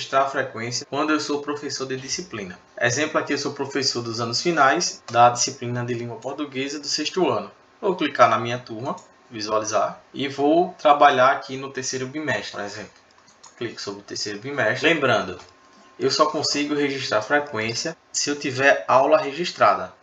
registrar a frequência quando eu sou professor de disciplina. Exemplo aqui, eu sou professor dos anos finais da disciplina de língua portuguesa do 6º ano. Vou clicar na minha turma, visualizar, e vou trabalhar aqui no terceiro bimestre, por exemplo. Clico sobre o terceiro bimestre. Lembrando, eu só consigo registrar a frequência se eu tiver aula registrada.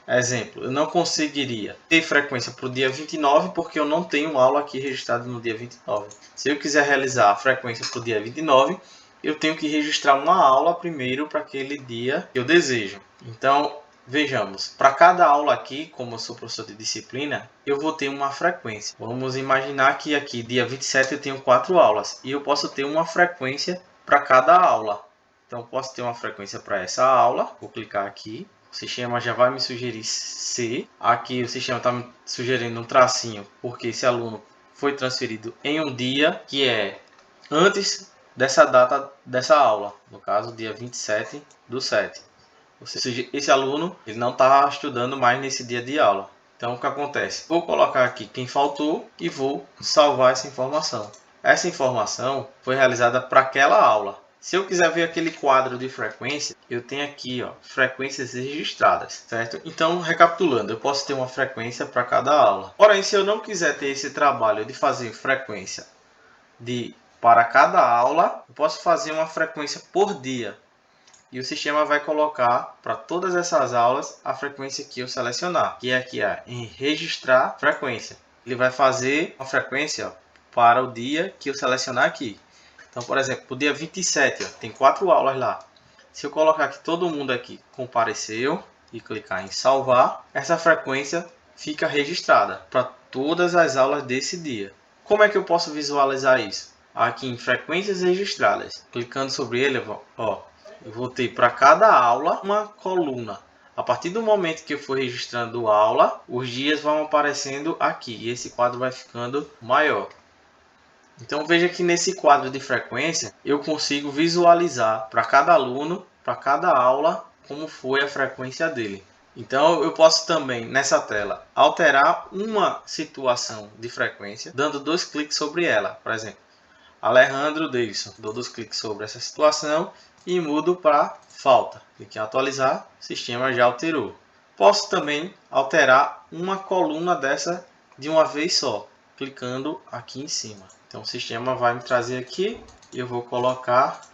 Exemplo, eu não conseguiria ter frequência para o dia 29 porque eu não tenho aula aqui registrada no dia 29. Se eu quiser realizar a frequência para o dia 29, eu tenho que registrar uma aula primeiro para aquele dia que eu desejo. Então, vejamos, para cada aula aqui, como eu sou professor de disciplina, eu vou ter uma frequência. Vamos imaginar que aqui, dia 27, eu tenho 4 aulas e eu posso ter uma frequência para cada aula. Então, eu posso ter uma frequência para essa aula, vou clicar aqui. O sistema já vai me sugerir C. Aqui o sistema está me sugerindo um tracinho, porque esse aluno foi transferido em um dia que é antes dessa data dessa aula. No caso, dia 27/7. Ou seja, esse aluno ele não está estudando mais nesse dia de aula. Então, o que acontece? Vou colocar aqui quem faltou e vou salvar essa informação. Essa informação foi realizada para aquela aula. Se eu quiser ver aquele quadro de frequência, eu tenho aqui, ó, frequências registradas, certo? Então, recapitulando, eu posso ter uma frequência para cada aula. Porém, se eu não quiser ter esse trabalho de fazer frequência para cada aula, eu posso fazer uma frequência por dia. E o sistema vai colocar para todas essas aulas a frequência que eu selecionar, que é aqui em registrar frequência. Ele vai fazer uma frequência, ó, para o dia que eu selecionar aqui. Então, por exemplo, o dia 27, ó, tem 4 aulas lá. Se eu colocar que todo mundo aqui compareceu e clicar em salvar, essa frequência fica registrada para todas as aulas desse dia. Como é que eu posso visualizar isso? Aqui em frequências registradas, clicando sobre ele, ó, eu vou ter para cada aula uma coluna. A partir do momento que eu for registrando aula, os dias vão aparecendo aqui e esse quadro vai ficando maior. Então veja que nesse quadro de frequência eu consigo visualizar para cada aluno, para cada aula, como foi a frequência dele. Então eu posso também nessa tela alterar uma situação de frequência dando 2 cliques sobre ela. Por exemplo, Alejandro Davidson, dou 2 cliques sobre essa situação e mudo para falta. Clique em atualizar, o sistema já alterou. Posso também alterar uma coluna dessa de uma vez só, clicando aqui em cima. Então o sistema vai me trazer aqui e eu vou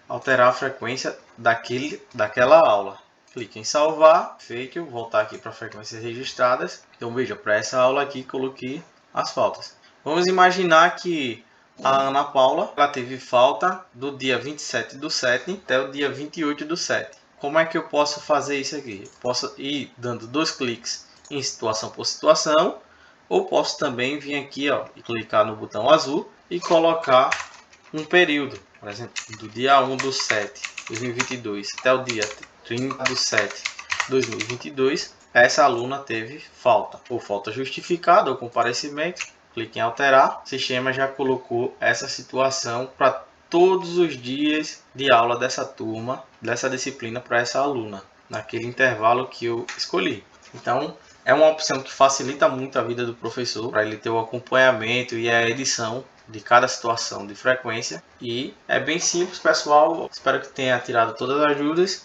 alterar a frequência daquela aula. Clique em salvar, feito, voltar aqui para frequências registradas. Então veja, para essa aula aqui coloquei as faltas. Vamos imaginar que a Ana Paula ela teve falta do dia 27/7 até o dia 28/7. Como é que eu posso fazer isso aqui? Eu posso ir dando 2 cliques em situação por situação, ou posso também vir aqui, ó, e clicar no botão azul e colocar um período, por exemplo, do dia 1/7/2022 até o dia 30/7/2022, essa aluna teve falta, ou falta justificada, ou comparecimento. Clique em alterar, o sistema já colocou essa situação para todos os dias de aula dessa turma, dessa disciplina para essa aluna, naquele intervalo que eu escolhi. Então, é uma opção que facilita muito a vida do professor, para ele ter o acompanhamento e a edição de cada situação de frequência. E é bem simples, pessoal. Espero que tenha tirado todas as dúvidas.